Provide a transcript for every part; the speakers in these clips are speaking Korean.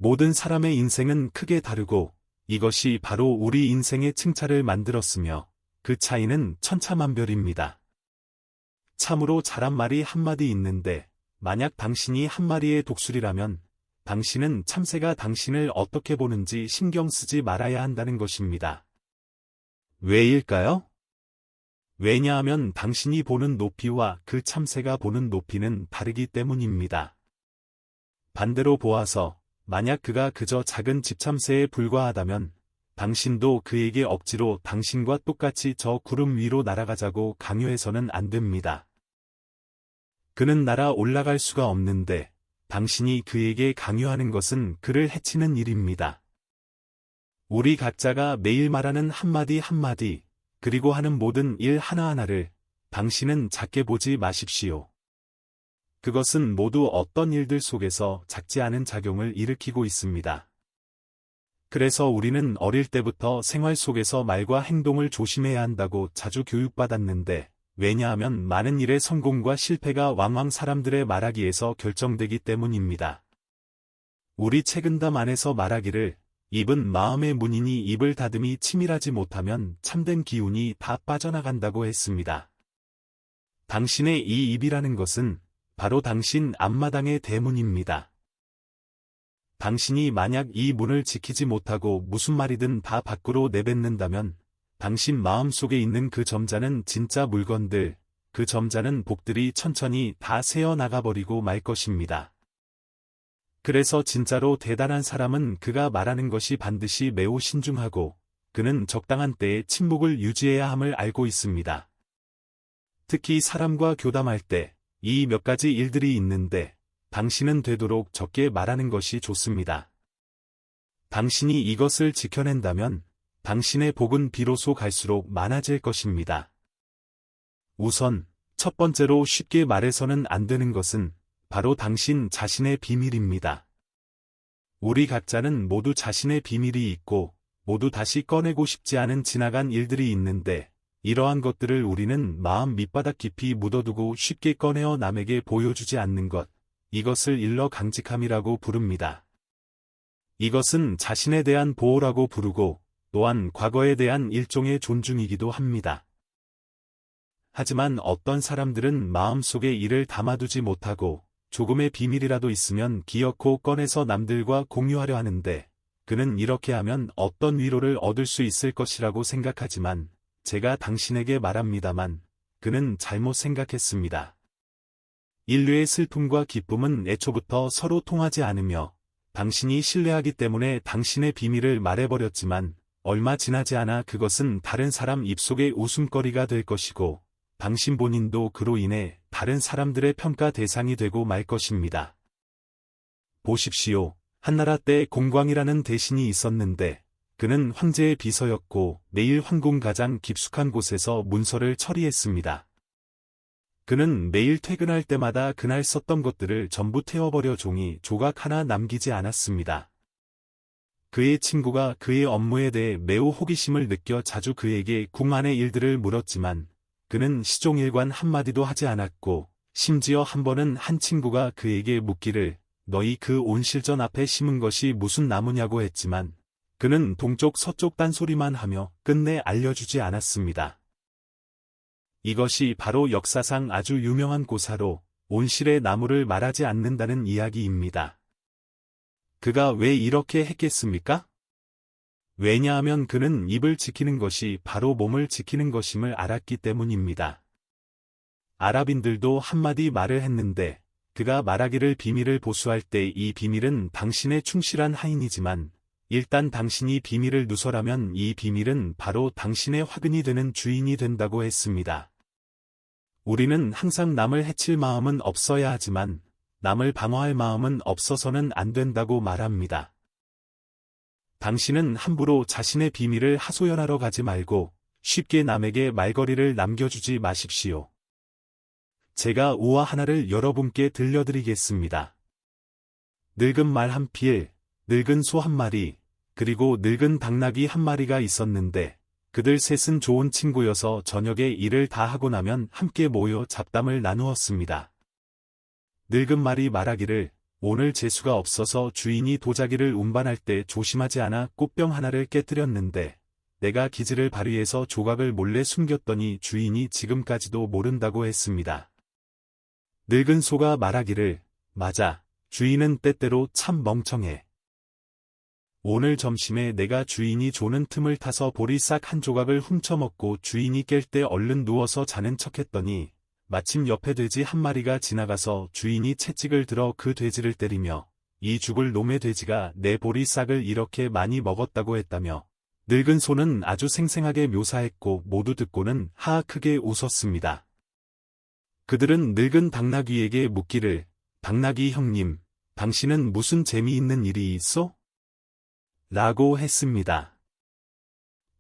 모든 사람의 인생은 크게 다르고 이것이 바로 우리 인생의 층차를 만들었으며 그 차이는 천차만별입니다. 참으로 잘한 말이 한마디 있는데 만약 당신이 한 마리의 독수리라면 당신은 참새가 당신을 어떻게 보는지 신경 쓰지 말아야 한다는 것입니다. 왜일까요? 왜냐하면 당신이 보는 높이와 그 참새가 보는 높이는 다르기 때문입니다. 반대로 보아서 만약 그가 그저 작은 집참새에 불과하다면 당신도 그에게 억지로 당신과 똑같이 저 구름 위로 날아가자고 강요해서는 안 됩니다. 그는 날아 올라갈 수가 없는데 당신이 그에게 강요하는 것은 그를 해치는 일입니다. 우리 각자가 매일 말하는 한마디 한마디, 그리고 하는 모든 일 하나하나를 당신은 작게 보지 마십시오. 그것은 모두 어떤 일들 속에서 작지 않은 작용을 일으키고 있습니다. 그래서 우리는 어릴 때부터 생활 속에서 말과 행동을 조심해야 한다고 자주 교육받았는데, 왜냐하면 많은 일의 성공과 실패가 왕왕 사람들의 말하기에서 결정되기 때문입니다. 우리 책은담 안에서 말하기를 입은 마음의 문이니 입을 닫음이 치밀하지 못하면 참된 기운이 다 빠져나간다고 했습니다. 당신의 이 입이라는 것은 바로 당신 앞마당의 대문입니다. 당신이 만약 이 문을 지키지 못하고 무슨 말이든 다 밖으로 내뱉는다면 당신 마음 속에 있는 그 점자는 진짜 물건들, 그 점자는 복들이 천천히 다 새어나가버리고 말 것입니다. 그래서 진짜로 대단한 사람은 그가 말하는 것이 반드시 매우 신중하고 그는 적당한 때에 침묵을 유지해야 함을 알고 있습니다. 특히 사람과 교담할 때 이 몇 가지 일들이 있는데 당신은 되도록 적게 말하는 것이 좋습니다. 당신이 이것을 지켜낸다면 당신의 복은 비로소 갈수록 많아질 것입니다. 우선 첫 번째로 쉽게 말해서는 안 되는 것은 바로 당신 자신의 비밀입니다. 우리 각자는 모두 자신의 비밀이 있고 모두 다시 꺼내고 싶지 않은 지나간 일들이 있는데 이러한 것들을 우리는 마음 밑바닥 깊이 묻어두고 쉽게 꺼내어 남에게 보여주지 않는 것, 이것을 일러 강직함이라고 부릅니다. 이것은 자신에 대한 보호라고 부르고 또한 과거에 대한 일종의 존중이기도 합니다. 하지만 어떤 사람들은 마음속에 이를 담아두지 못하고 조금의 비밀이라도 있으면 기어코 꺼내서 남들과 공유하려 하는데 그는 이렇게 하면 어떤 위로를 얻을 수 있을 것이라고 생각하지만 제가 당신에게 말합니다만 그는 잘못 생각했습니다. 인류의 슬픔과 기쁨은 애초부터 서로 통하지 않으며 당신이 신뢰하기 때문에 당신의 비밀을 말해버렸지만 얼마 지나지 않아 그것은 다른 사람 입속의 웃음거리가 될 것이고 당신 본인도 그로 인해 다른 사람들의 평가 대상이 되고 말 것입니다. 보십시오. 한나라 때 공광이라는 대신이 있었는데 그는 황제의 비서였고 매일 황궁 가장 깊숙한 곳에서 문서를 처리했습니다. 그는 매일 퇴근할 때마다 그날 썼던 것들을 전부 태워버려 종이 조각 하나 남기지 않았습니다. 그의 친구가 그의 업무에 대해 매우 호기심을 느껴 자주 그에게 궁 안의 일들을 물었지만 그는 시종일관 한마디도 하지 않았고 심지어 한 번은 한 친구가 그에게 묻기를 너희 그 온실전 앞에 심은 것이 무슨 나무냐고 했지만 그는 동쪽 서쪽 딴소리만 하며 끝내 알려주지 않았습니다. 이것이 바로 역사상 아주 유명한 고사로 온실의 나무를 말하지 않는다는 이야기입니다. 그가 왜 이렇게 했겠습니까? 왜냐하면 그는 입을 지키는 것이 바로 몸을 지키는 것임을 알았기 때문입니다. 아랍인들도 한마디 말을 했는데 그가 말하기를 비밀을 보수할 때 이 비밀은 당신의 충실한 하인이지만 일단 당신이 비밀을 누설하면 이 비밀은 바로 당신의 화근이 되는 주인이 된다고 했습니다. 우리는 항상 남을 해칠 마음은 없어야 하지만 남을 방어할 마음은 없어서는 안 된다고 말합니다. 당신은 함부로 자신의 비밀을 하소연하러 가지 말고 쉽게 남에게 말거리를 남겨주지 마십시오. 제가 우화 하나를 여러분께 들려드리겠습니다. 늙은 말 한 필, 늙은 소 한 마리, 그리고 늙은 당나귀 한 마리가 있었는데 그들 셋은 좋은 친구여서 저녁에 일을 다 하고 나면 함께 모여 잡담을 나누었습니다. 늙은 말이 말하기를 오늘 재수가 없어서 주인이 도자기를 운반할 때 조심하지 않아 꽃병 하나를 깨뜨렸는데 내가 기지를 발휘해서 조각을 몰래 숨겼더니 주인이 지금까지도 모른다고 했습니다. 늙은 소가 말하기를, 맞아, 주인은 때때로 참 멍청해. 오늘 점심에 내가 주인이 조는 틈을 타서 보리싹 한 조각을 훔쳐먹고 주인이 깰 때 얼른 누워서 자는 척했더니 마침 옆에 돼지 한 마리가 지나가서 주인이 채찍을 들어 그 돼지를 때리며 이 죽을 놈의 돼지가 내 보리싹을 이렇게 많이 먹었다고 했다며 늙은 소는 아주 생생하게 묘사했고 모두 듣고는 하하 크게 웃었습니다. 그들은 늙은 당나귀에게 묻기를, 당나귀 형님, 당신은 무슨 재미있는 일이 있어? 라고 했습니다.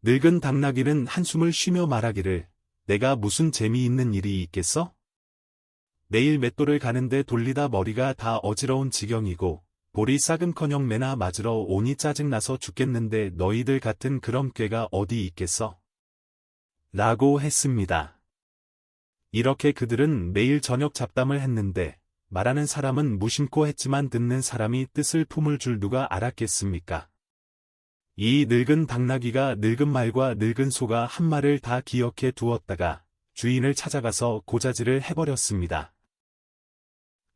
늙은 당나귀는 한숨을 쉬며 말하기를, 내가 무슨 재미있는 일이 있겠어? 내일 맷돌을 가는데 돌리다 머리가 다 어지러운 지경이고 보리싹은커녕 매나 맞으러 오니 짜증나서 죽겠는데 너희들 같은 그런 꾀가 어디 있겠어? 라고 했습니다. 이렇게 그들은 매일 저녁 잡담을 했는데 말하는 사람은 무심코 했지만 듣는 사람이 뜻을 품을 줄 누가 알았겠습니까? 이 늙은 당나귀가 늙은 말과 늙은 소가 한 말을 다 기억해 두었다가 주인을 찾아가서 고자질을 해버렸습니다.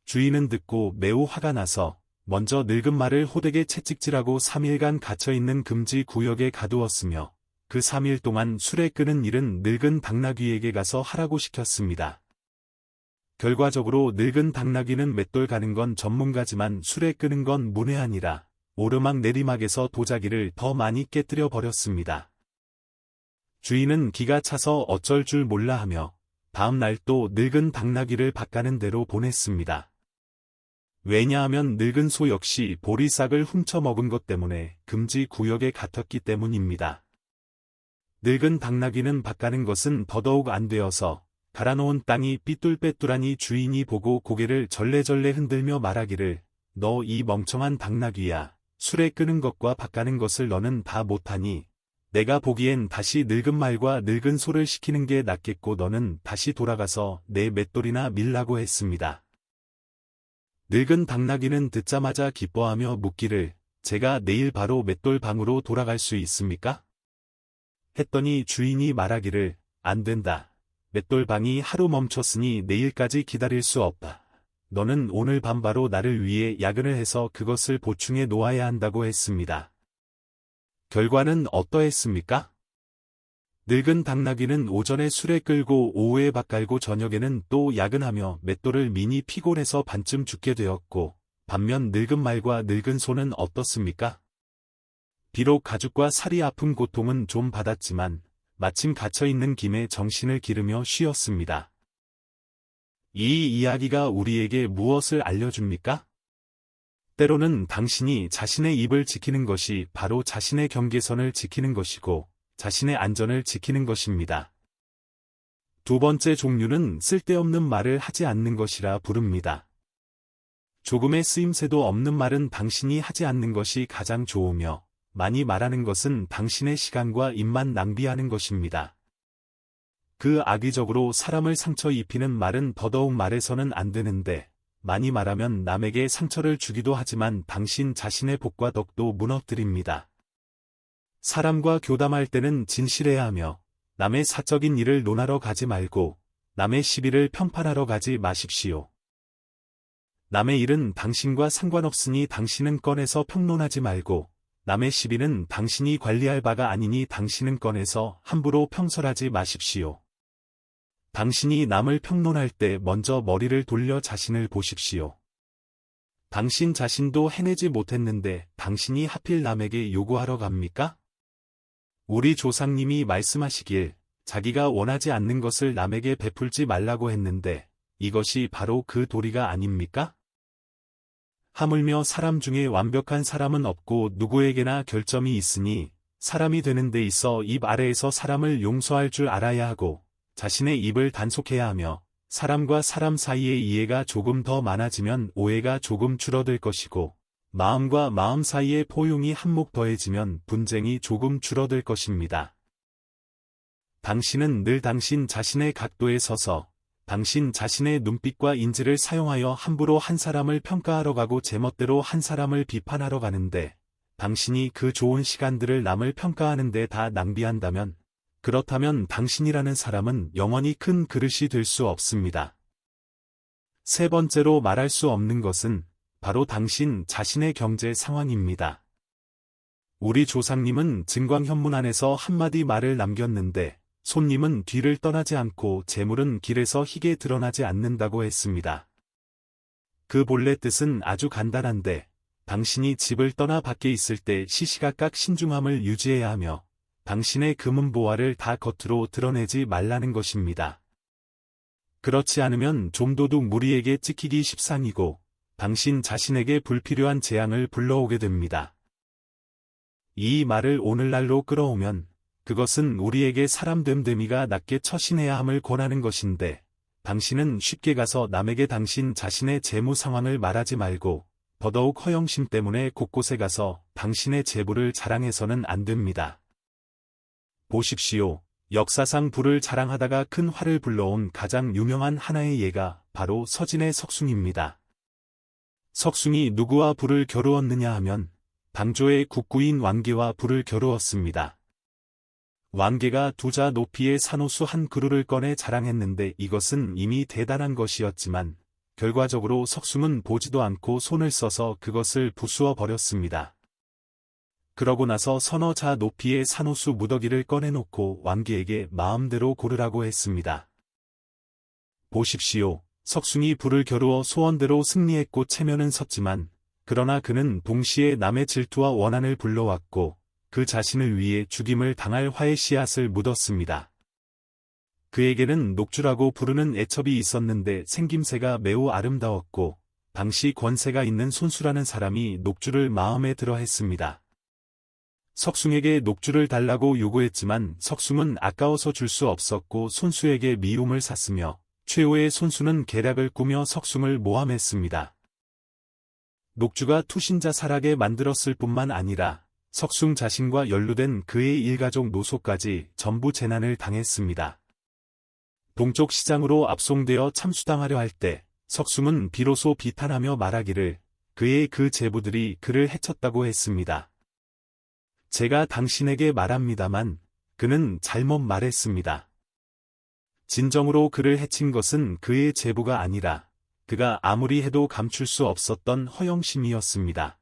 주인은 듣고 매우 화가 나서 먼저 늙은 말을 호되게 채찍질하고 3일간 갇혀있는 금지 구역에 가두었으며 그 3일 동안 술에 끄는 일은 늙은 당나귀에게 가서 하라고 시켰습니다. 결과적으로 늙은 당나귀는 맷돌 가는 건 전문가지만 술에 끄는 건 문외한이라 오르막 내리막에서 도자기를 더 많이 깨뜨려 버렸습니다. 주인은 기가 차서 어쩔 줄 몰라 하며 다음 날 또 늙은 당나귀를 밭가는 데로 보냈습니다. 왜냐하면 늙은 소 역시 보리싹을 훔쳐 먹은 것 때문에 금지 구역에 갇혔기 때문입니다. 늙은 당나귀는 밭가는 것은 더더욱 안 되어서 갈아놓은 땅이 삐뚤빼뚤하니 주인이 보고 고개를 절레절레 흔들며 말하기를, 너 이 멍청한 당나귀야. 술에 끄는 것과 밭가는 것을 너는 다 못하니 내가 보기엔 다시 늙은 말과 늙은 소를 시키는 게 낫겠고 너는 다시 돌아가서 내 맷돌이나 밀라고 했습니다. 늙은 당나귀는 듣자마자 기뻐하며 묻기를, 제가 내일 바로 맷돌 방으로 돌아갈 수 있습니까? 했더니 주인이 말하기를, 안 된다. 맷돌 방이 하루 멈췄으니 내일까지 기다릴 수 없다. 너는 오늘 밤 바로 나를 위해 야근을 해서 그것을 보충해 놓아야 한다고 했습니다. 결과는 어떠했습니까? 늙은 당나귀는 오전에 술에 끌고 오후에 밭갈고 저녁에는 또 야근하며 맷돌을 미니 피곤해서 반쯤 죽게 되었고 반면 늙은 말과 늙은 소는 어떻습니까? 비록 가죽과 살이 아픈 고통은 좀 받았지만 마침 갇혀있는 김에 정신을 기르며 쉬었습니다. 이 이야기가 우리에게 무엇을 알려줍니까? 때로는 당신이 자신의 입을 지키는 것이 바로 자신의 경계선을 지키는 것이고 자신의 안전을 지키는 것입니다. 두 번째 종류는 쓸데없는 말을 하지 않는 것이라 부릅니다. 조금의 쓰임새도 없는 말은 당신이 하지 않는 것이 가장 좋으며 많이 말하는 것은 당신의 시간과 입만 낭비하는 것입니다. 그 악의적으로 사람을 상처 입히는 말은 더더욱 말해서는 안 되는데 많이 말하면 남에게 상처를 주기도 하지만 당신 자신의 복과 덕도 무너뜨립니다. 사람과 교담할 때는 진실해야 하며 남의 사적인 일을 논하러 가지 말고 남의 시비를 편판하러 가지 마십시오. 남의 일은 당신과 상관없으니 당신은 꺼내서 평론하지 말고 남의 시비는 당신이 관리할 바가 아니니 당신은 꺼내서 함부로 평설하지 마십시오. 당신이 남을 평론할 때 먼저 머리를 돌려 자신을 보십시오. 당신 자신도 해내지 못했는데 당신이 하필 남에게 요구하러 갑니까? 우리 조상님이 말씀하시길 자기가 원하지 않는 것을 남에게 베풀지 말라고 했는데 이것이 바로 그 도리가 아닙니까? 하물며 사람 중에 완벽한 사람은 없고 누구에게나 결점이 있으니 사람이 되는 데 있어 입 아래에서 사람을 용서할 줄 알아야 하고 자신의 입을 단속해야 하며 사람과 사람 사이의 이해가 조금 더 많아지면 오해가 조금 줄어들 것이고 마음과 마음 사이의 포용이 한몫 더해지면 분쟁이 조금 줄어들 것입니다. 당신은 늘 당신 자신의 각도에 서서 당신 자신의 눈빛과 인지를 사용하여 함부로 한 사람을 평가하러 가고 제멋대로 한 사람을 비판하러 가는데 당신이 그 좋은 시간들을 남을 평가하는 데 다 낭비한다면 그렇다면 당신이라는 사람은 영원히 큰 그릇이 될 수 없습니다. 세 번째로 말할 수 없는 것은 바로 당신 자신의 경제 상황입니다. 우리 조상님은 증광현문 안에서 한마디 말을 남겼는데 손님은 뒤를 떠나지 않고 재물은 길에서 희게 드러나지 않는다고 했습니다. 그 본래 뜻은 아주 간단한데 당신이 집을 떠나 밖에 있을 때 시시각각 신중함을 유지해야 하며 당신의 금은보화를 다 겉으로 드러내지 말라는 것입니다. 그렇지 않으면 좀도둑 무리에게 찍히기 십상이고 당신 자신에게 불필요한 재앙을 불러오게 됩니다. 이 말을 오늘날로 끌어오면 그것은 우리에게 사람 됨됨이가 낮게 처신해야 함을 권하는 것인데 당신은 쉽게 가서 남에게 당신 자신의 재무 상황을 말하지 말고 더더욱 허영심 때문에 곳곳에 가서 당신의 재물을 자랑해서는 안 됩니다. 보십시오. 역사상 부를 자랑하다가 큰 화를 불러온 가장 유명한 하나의 예가 바로 서진의 석숭입니다. 석숭이 누구와 부를 겨루었느냐 하면 당조의 국구인 왕계와 부를 겨루었습니다. 왕계가 2자 높이의 산호수 한 그루를 꺼내 자랑했는데 이것은 이미 대단한 것이었지만 결과적으로 석숭은 보지도 않고 손을 써서 그것을 부수어 버렸습니다. 그러고 나서 서너 자 높이의 산호수 무더기를 꺼내놓고 왕계에게 마음대로 고르라고 했습니다. 보십시오. 석숭이 부를 겨루어 소원대로 승리했고 체면은 섰지만 그러나 그는 동시에 남의 질투와 원한을 불러왔고 그 자신을 위해 죽임을 당할 화의 씨앗을 묻었습니다. 그에게는 녹주라고 부르는 애첩이 있었는데 생김새가 매우 아름다웠고 당시 권세가 있는 손수라는 사람이 녹주를 마음에 들어 했습니다. 석숭에게 녹주를 달라고 요구했지만 석숭은 아까워서 줄 수 없었고 손수에게 미움을 샀으며 최후의 손수는 계략을 꾸며 석숭을 모함했습니다. 녹주가 투신자 살하게 만들었을 뿐만 아니라 석숭 자신과 연루된 그의 일가족 노소까지 전부 재난을 당했습니다. 동쪽 시장으로 압송되어 참수당하려 할 때 석숭은 비로소 비탄하며 말하기를 그의 그 제부들이 그를 해쳤다고 했습니다. 제가 당신에게 말합니다만 그는 잘못 말했습니다. 진정으로 그를 해친 것은 그의 제부가 아니라 그가 아무리 해도 감출 수 없었던 허영심이었습니다.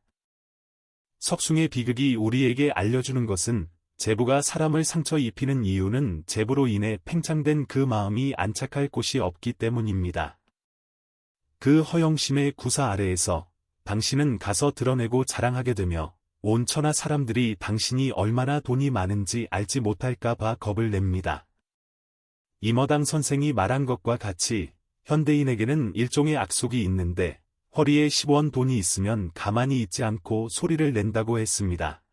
석숭의 비극이 우리에게 알려주는 것은 제부가 사람을 상처 입히는 이유는 제부로 인해 팽창된 그 마음이 안착할 곳이 없기 때문입니다. 그 허영심의 구사 아래에서 당신은 가서 드러내고 자랑하게 되며 온 천하 사람들이 당신이 얼마나 돈이 많은지 알지 못할까 봐 겁을 냅니다. 임어당 선생이 말한 것과 같이 현대인에게는 일종의 악속이 있는데 허리에 10원 돈이 있으면 가만히 있지 않고 소리를 낸다고 했습니다.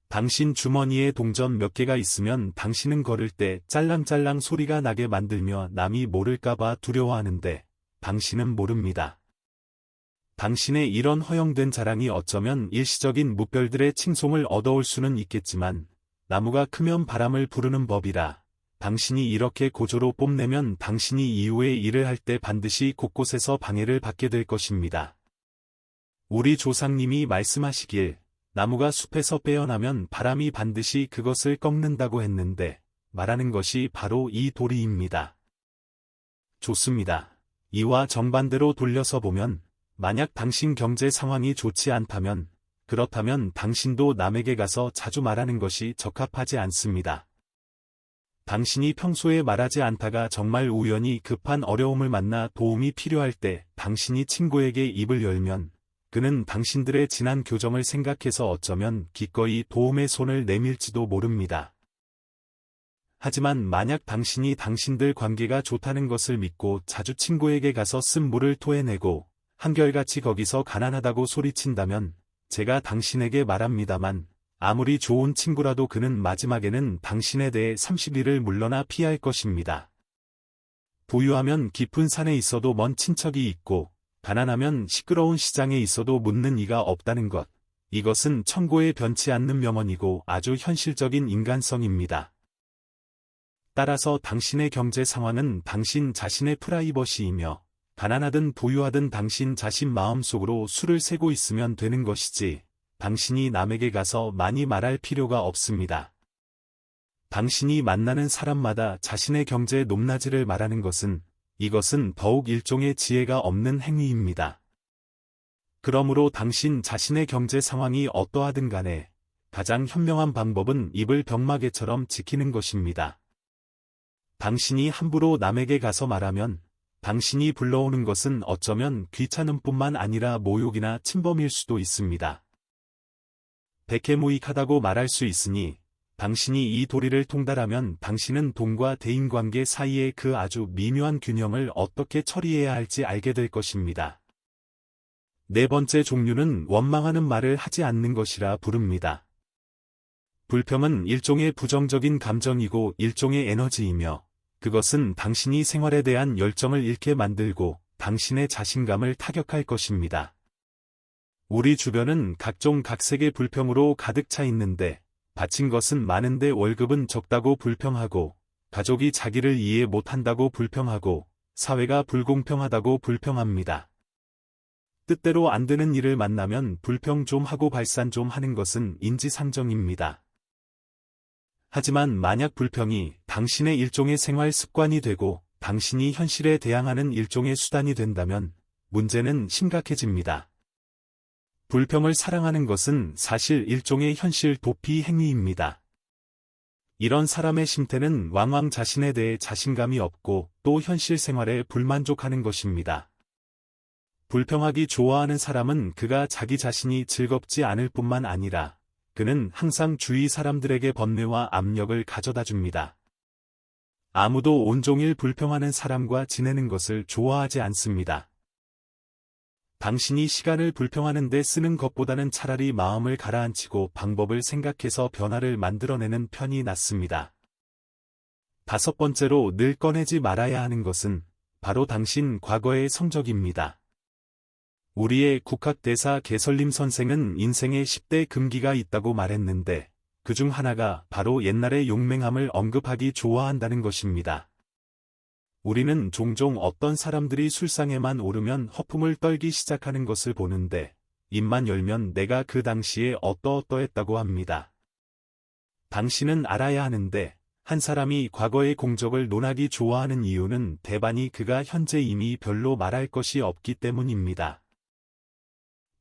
당신 주머니에 동전 몇 개가 있으면 당신은 걸을 때 짤랑짤랑 소리가 나게 만들며 남이 모를까봐 두려워하는데 당신은 모릅니다. 당신의 이런 허영된 자랑이 어쩌면 일시적인 무별들의 칭송을 얻어올 수는 있겠지만 나무가 크면 바람을 부르는 법이라 당신이 이렇게 고조로 뽐내면 당신이 이후에 일을 할 때 반드시 곳곳에서 방해를 받게 될 것입니다. 우리 조상님이 말씀하시길 나무가 숲에서 빼어나면 바람이 반드시 그것을 꺾는다고 했는데 말하는 것이 바로 이 도리입니다. 좋습니다. 이와 정반대로 돌려서 보면 만약 당신 경제 상황이 좋지 않다면 그렇다면 당신도 남에게 가서 자주 말하는 것이 적합하지 않습니다. 당신이 평소에 말하지 않다가 정말 우연히 급한 어려움을 만나 도움이 필요할 때 당신이 친구에게 입을 열면 그는 당신들의 지난 교정을 생각해서 어쩌면 기꺼이 도움의 손을 내밀지도 모릅니다. 하지만 만약 당신이 당신들 관계가 좋다는 것을 믿고 자주 친구에게 가서 쓴 물을 토해내고 한결같이 거기서 가난하다고 소리친다면 제가 당신에게 말합니다만 아무리 좋은 친구라도 그는 마지막에는 당신에 대해 30일을 물러나 피할 것입니다. 부유하면 깊은 산에 있어도 먼 친척이 있고 가난하면 시끄러운 시장에 있어도 묻는 이가 없다는 것. 이것은 천고에 변치 않는 명언이고 아주 현실적인 인간성입니다. 따라서 당신의 경제 상황은 당신 자신의 프라이버시이며 가난하든 부유하든 당신 자신 마음속으로 수를 세고 있으면 되는 것이지 당신이 남에게 가서 많이 말할 필요가 없습니다. 당신이 만나는 사람마다 자신의 경제 높낮이를 말하는 것은 이것은 더욱 일종의 지혜가 없는 행위입니다. 그러므로 당신 자신의 경제 상황이 어떠하든 간에 가장 현명한 방법은 입을 병마개처럼 지키는 것입니다. 당신이 함부로 남에게 가서 말하면 당신이 불러오는 것은 어쩌면 귀찮음 뿐만 아니라 모욕이나 침범일 수도 있습니다. 백해무익하다고 말할 수 있으니 당신이 이 도리를 통달하면 당신은 돈과 대인관계 사이의 그 아주 미묘한 균형을 어떻게 처리해야 할지 알게 될 것입니다. 네 번째 종류는 원망하는 말을 하지 않는 것이라 부릅니다. 불평은 일종의 부정적인 감정이고 일종의 에너지이며 그것은 당신이 생활에 대한 열정을 잃게 만들고 당신의 자신감을 타격할 것입니다. 우리 주변은 각종 각색의 불평으로 가득 차 있는데 바친 것은 많은데 월급은 적다고 불평하고 가족이 자기를 이해 못한다고 불평하고 사회가 불공평하다고 불평합니다. 뜻대로 안 되는 일을 만나면 불평 좀 하고 발산 좀 하는 것은 인지상정입니다. 하지만 만약 불평이 당신의 일종의 생활 습관이 되고 당신이 현실에 대항하는 일종의 수단이 된다면 문제는 심각해집니다. 불평을 사랑하는 것은 사실 일종의 현실 도피 행위입니다. 이런 사람의 심태는 왕왕 자신에 대해 자신감이 없고 또 현실 생활에 불만족하는 것입니다. 불평하기 좋아하는 사람은 그가 자기 자신이 즐겁지 않을 뿐만 아니라 그는 항상 주위 사람들에게 번뇌와 압력을 가져다 줍니다. 아무도 온종일 불평하는 사람과 지내는 것을 좋아하지 않습니다. 당신이 시간을 불평하는 데 쓰는 것보다는 차라리 마음을 가라앉히고 방법을 생각해서 변화를 만들어내는 편이 낫습니다. 다섯 번째로 늘 꺼내지 말아야 하는 것은 바로 당신 과거의 성적입니다. 우리의 국학대사 개설림 선생은 인생에 10대 금기가 있다고 말했는데 그중 하나가 바로 옛날의 용맹함을 언급하기 좋아한다는 것입니다. 우리는 종종 어떤 사람들이 술상에만 오르면 허풍을 떨기 시작하는 것을 보는데 입만 열면 내가 그 당시에 어떠어떠했다고 합니다. 당신은 알아야 하는데 한 사람이 과거의 공적을 논하기 좋아하는 이유는 대반이 그가 현재 이미 별로 말할 것이 없기 때문입니다.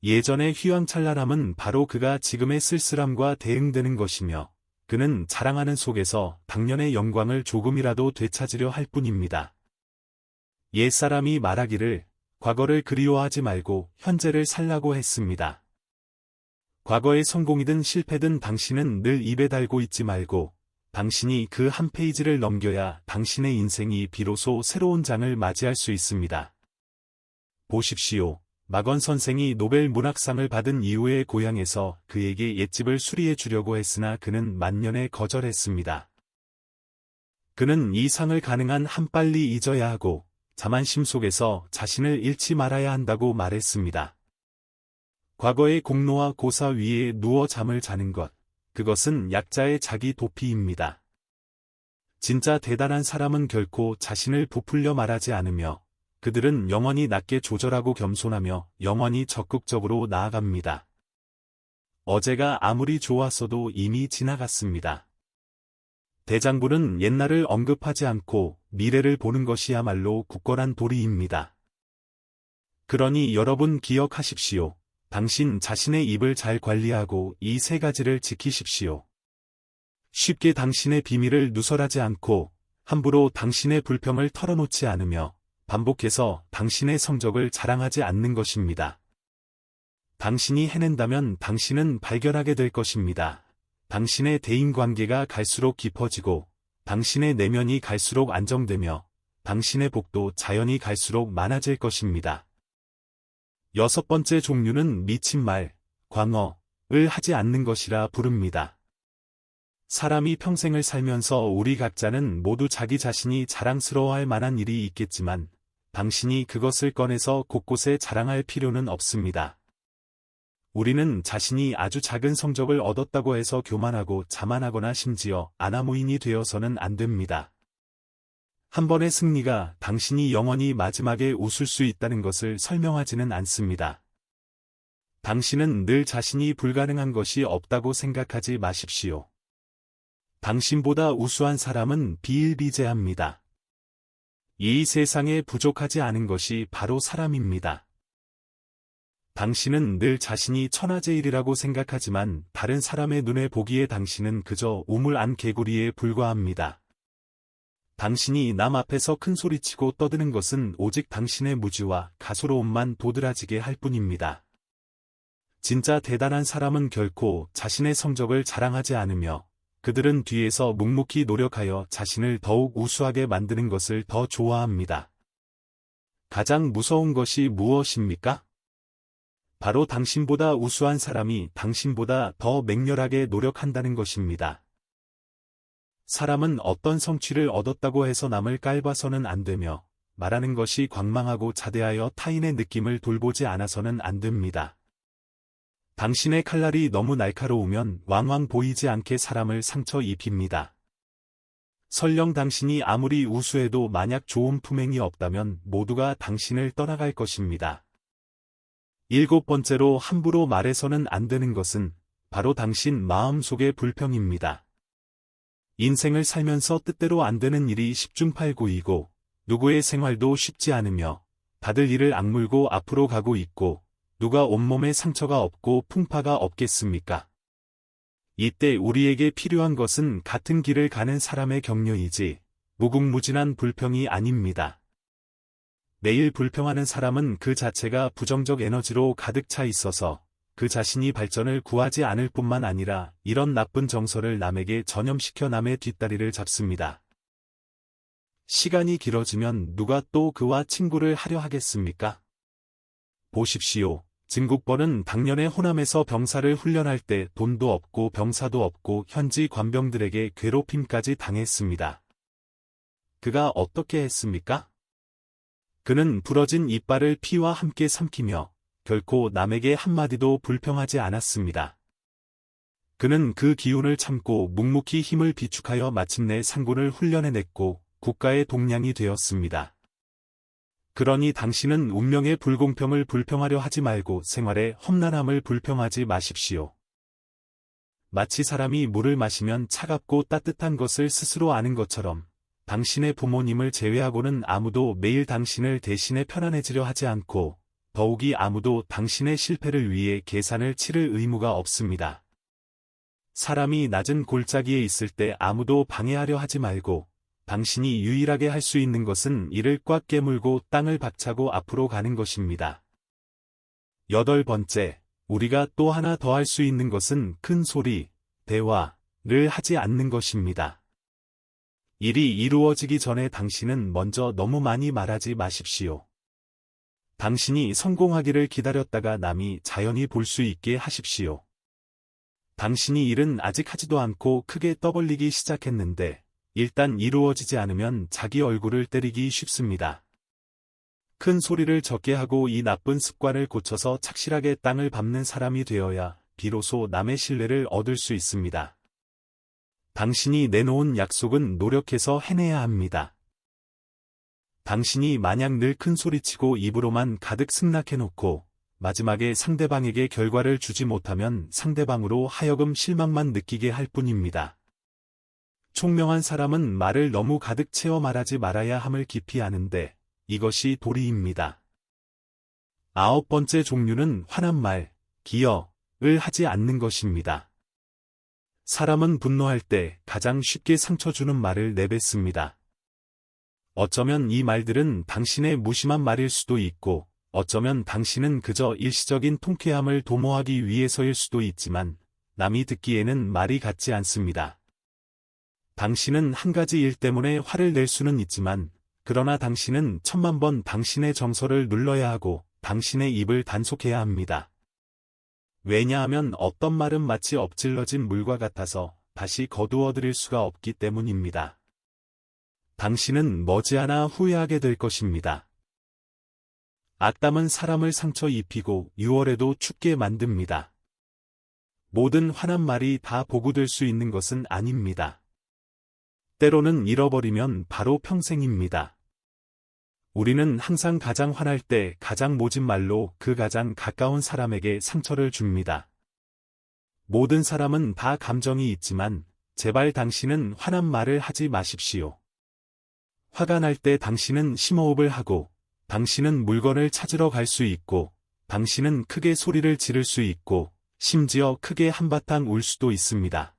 예전의 휘황찬란함은 바로 그가 지금의 쓸쓸함과 대응되는 것이며 그는 자랑하는 속에서 당년의 영광을 조금이라도 되찾으려 할 뿐입니다. 옛사람이 말하기를 과거를 그리워하지 말고 현재를 살라고 했습니다. 과거의 성공이든 실패든 당신은 늘 입에 달고 있지 말고 당신이 그 한 페이지를 넘겨야 당신의 인생이 비로소 새로운 장을 맞이할 수 있습니다. 보십시오. 마건 선생이 노벨 문학상을 받은 이후에 고향에서 그에게 옛집을 수리해 주려고 했으나 그는 만년에 거절했습니다. 그는 이 상을 가능한 한 빨리 잊어야 하고 자만심 속에서 자신을 잃지 말아야 한다고 말했습니다. 과거의 공로와 고사 위에 누워 잠을 자는 것, 그것은 약자의 자기 도피입니다. 진짜 대단한 사람은 결코 자신을 부풀려 말하지 않으며 그들은 영원히 낮게 조절하고 겸손하며 영원히 적극적으로 나아갑니다. 어제가 아무리 좋았어도 이미 지나갔습니다. 대장부는 옛날을 언급하지 않고 미래를 보는 것이야말로 굳건한 도리입니다. 그러니 여러분 기억하십시오. 당신 자신의 입을 잘 관리하고 이 세 가지를 지키십시오. 쉽게 당신의 비밀을 누설하지 않고 함부로 당신의 불평을 털어놓지 않으며 반복해서 당신의 성적을 자랑하지 않는 것입니다. 당신이 해낸다면 당신은 발견하게 될 것입니다. 당신의 대인관계가 갈수록 깊어지고 당신의 내면이 갈수록 안정되며 당신의 복도 자연히 갈수록 많아질 것입니다. 여섯 번째 종류는 미친 말, 광어를 하지 않는 것이라 부릅니다. 사람이 평생을 살면서 우리 각자는 모두 자기 자신이 자랑스러워할 만한 일이 있겠지만 당신이 그것을 꺼내서 곳곳에 자랑할 필요는 없습니다. 우리는 자신이 아주 작은 성적을 얻었다고 해서 교만하고 자만하거나 심지어 아나무인이 되어서는 안 됩니다. 한 번의 승리가 당신이 영원히 마지막에 웃을 수 있다는 것을 설명하지는 않습니다. 당신은 늘 자신이 불가능한 것이 없다고 생각하지 마십시오. 당신보다 우수한 사람은 비일비재합니다. 이 세상에 부족하지 않은 것이 바로 사람입니다. 당신은 늘 자신이 천하제일이라고 생각하지만 다른 사람의 눈에 보기에 당신은 그저 우물 안 개구리에 불과합니다. 당신이 남 앞에서 큰 소리치고 떠드는 것은 오직 당신의 무지와 가소로움만 도드라지게 할 뿐입니다. 진짜 대단한 사람은 결코 자신의 성적을 자랑하지 않으며 그들은 뒤에서 묵묵히 노력하여 자신을 더욱 우수하게 만드는 것을 더 좋아합니다. 가장 무서운 것이 무엇입니까? 바로 당신보다 우수한 사람이 당신보다 더 맹렬하게 노력한다는 것입니다. 사람은 어떤 성취를 얻었다고 해서 남을 깔봐서는 안 되며 말하는 것이 광망하고 자대하여 타인의 느낌을 돌보지 않아서는 안 됩니다. 당신의 칼날이 너무 날카로우면 왕왕 보이지 않게 사람을 상처 입힙니다. 설령 당신이 아무리 우수해도 만약 좋은 품행이 없다면 모두가 당신을 떠나갈 것입니다. 7번째로 함부로 말해서는 안 되는 것은 바로 당신 마음속의 불평입니다. 인생을 살면서 뜻대로 안 되는 일이 십중팔구이고 누구의 생활도 쉽지 않으며 다들 이를 악물고 앞으로 가고 있고 누가 온몸에 상처가 없고 풍파가 없겠습니까? 이때 우리에게 필요한 것은 같은 길을 가는 사람의 격려이지 무궁무진한 불평이 아닙니다. 매일 불평하는 사람은 그 자체가 부정적 에너지로 가득 차 있어서 그 자신이 발전을 구하지 않을 뿐만 아니라 이런 나쁜 정서를 남에게 전염시켜 남의 뒷다리를 잡습니다. 시간이 길어지면 누가 또 그와 친구를 하려 하겠습니까? 보십시오. 진국번은 당년에 호남에서 병사를 훈련할 때 돈도 없고 병사도 없고 현지 관병들에게 괴롭힘까지 당했습니다. 그가 어떻게 했습니까? 그는 부러진 이빨을 피와 함께 삼키며 결코 남에게 한마디도 불평하지 않았습니다. 그는 그 기운을 참고 묵묵히 힘을 비축하여 마침내 상군을 훈련해냈고 국가의 동량이 되었습니다. 그러니 당신은 운명의 불공평을 불평하려 하지 말고 생활의 험난함을 불평하지 마십시오. 마치 사람이 물을 마시면 차갑고 따뜻한 것을 스스로 아는 것처럼 당신의 부모님을 제외하고는 아무도 매일 당신을 대신해 편안해지려 하지 않고 더욱이 아무도 당신의 실패를 위해 계산을 치를 의무가 없습니다. 사람이 낮은 골짜기에 있을 때 아무도 방해하려 하지 말고 당신이 유일하게 할 수 있는 것은 이를 꽉 깨물고 땅을 박차고 앞으로 가는 것입니다. 8번째, 우리가 또 하나 더 할 수 있는 것은 큰 소리, 대화를 하지 않는 것입니다. 일이 이루어지기 전에 당신은 먼저 너무 많이 말하지 마십시오. 당신이 성공하기를 기다렸다가 남이 자연히 볼 수 있게 하십시오. 당신이 일은 아직 하지도 않고 크게 떠벌리기 시작했는데 일단 이루어지지 않으면 자기 얼굴을 때리기 쉽습니다. 큰 소리를 적게 하고 이 나쁜 습관을 고쳐서 착실하게 땅을 밟는 사람이 되어야 비로소 남의 신뢰를 얻을 수 있습니다. 당신이 내놓은 약속은 노력해서 해내야 합니다. 당신이 만약 늘 큰 소리치고 입으로만 가득 승낙해놓고 마지막에 상대방에게 결과를 주지 못하면 상대방으로 하여금 실망만 느끼게 할 뿐입니다. 총명한 사람은 말을 너무 가득 채워 말하지 말아야 함을 깊이 아는데 이것이 도리입니다. 9번째 종류는 화난 말, 기여을 하지 않는 것입니다. 사람은 분노할 때 가장 쉽게 상처 주는 말을 내뱉습니다. 어쩌면 이 말들은 당신의 무심한 말일 수도 있고 어쩌면 당신은 그저 일시적인 통쾌함을 도모하기 위해서일 수도 있지만 남이 듣기에는 말이 같지 않습니다. 당신은 한 가지 일 때문에 화를 낼 수는 있지만 그러나 당신은 1000만 번 당신의 정서를 눌러야 하고 당신의 입을 단속해야 합니다. 왜냐하면 어떤 말은 마치 엎질러진 물과 같아서 다시 거두어들일 수가 없기 때문입니다. 당신은 머지않아 후회하게 될 것입니다. 악담은 사람을 상처 입히고 6월에도 춥게 만듭니다. 모든 화난 말이 다 보고될 수 있는 것은 아닙니다. 때로는 잃어버리면 바로 평생입니다. 우리는 항상 가장 화날 때 가장 모진 말로 그 가장 가까운 사람에게 상처를 줍니다. 모든 사람은 다 감정이 있지만 제발 당신은 화난 말을 하지 마십시오. 화가 날 때 당신은 심호흡을 하고, 당신은 물건을 찾으러 갈 수 있고, 당신은 크게 소리를 지를 수 있고, 심지어 크게 한바탕 울 수도 있습니다.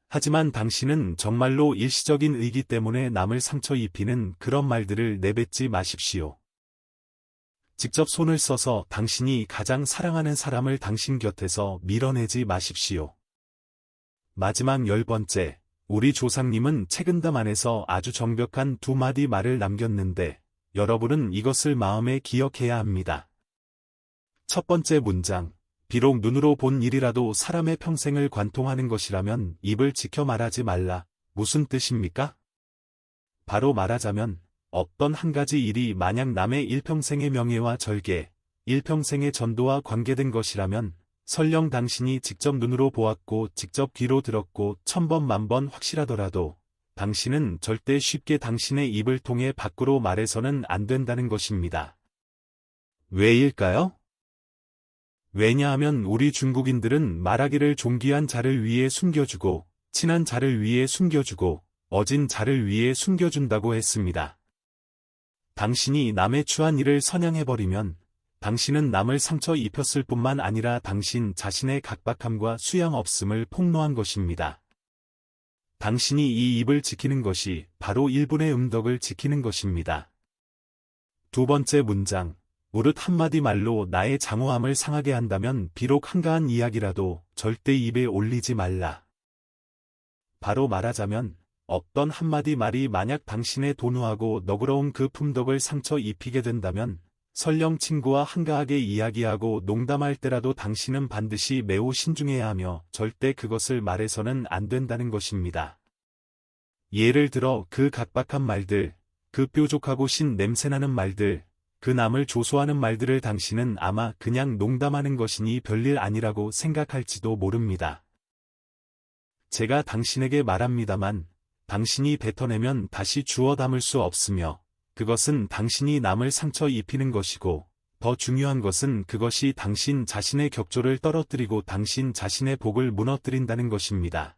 하지만 당신은 정말로 일시적인 의기 때문에 남을 상처 입히는 그런 말들을 내뱉지 마십시오. 직접 손을 써서 당신이 가장 사랑하는 사람을 당신 곁에서 밀어내지 마십시오. 마지막 10번째, 우리 조상님은 책은담 안에서 아주 정벽한 두 마디 말을 남겼는데, 여러분은 이것을 마음에 기억해야 합니다. 첫 번째 문장, 비록 눈으로 본 일이라도 사람의 평생을 관통하는 것이라면 입을 지켜 말하지 말라. 무슨 뜻입니까? 바로 말하자면 어떤 한 가지 일이 만약 남의 일평생의 명예와 절개, 일평생의 전도와 관계된 것이라면 설령 당신이 직접 눈으로 보았고 직접 귀로 들었고 천번 만번 확실하더라도 당신은 절대 쉽게 당신의 입을 통해 밖으로 말해서는 안 된다는 것입니다. 왜일까요? 왜냐하면 우리 중국인들은 말하기를 존귀한 자를 위해 숨겨주고, 친한 자를 위해 숨겨주고, 어진 자를 위해 숨겨준다고 했습니다. 당신이 남의 추한 일을 선양해버리면, 당신은 남을 상처 입혔을 뿐만 아니라 당신 자신의 각박함과 수양 없음을 폭로한 것입니다. 당신이 이 입을 지키는 것이 바로 일분의 음덕을 지키는 것입니다. 두 번째 문장. 무릇 한마디 말로 나의 장호함을 상하게 한다면 비록 한가한 이야기라도 절대 입에 올리지 말라. 바로 말하자면 어떤 한마디 말이 만약 당신의 도누하고 너그러운 그 품덕을 상처 입히게 된다면 설령 친구와 한가하게 이야기하고 농담할 때라도 당신은 반드시 매우 신중해야 하며 절대 그것을 말해서는 안 된다는 것입니다. 예를 들어 그 각박한 말들, 그 뾰족하고 신 냄새나는 말들, 그 남을 조소하는 말들을 당신은 아마 그냥 농담하는 것이니 별일 아니라고 생각할지도 모릅니다. 제가 당신에게 말합니다만 당신이 뱉어내면 다시 주워 담을 수 없으며 그것은 당신이 남을 상처 입히는 것이고 더 중요한 것은 그것이 당신 자신의 격조를 떨어뜨리고 당신 자신의 복을 무너뜨린다는 것입니다.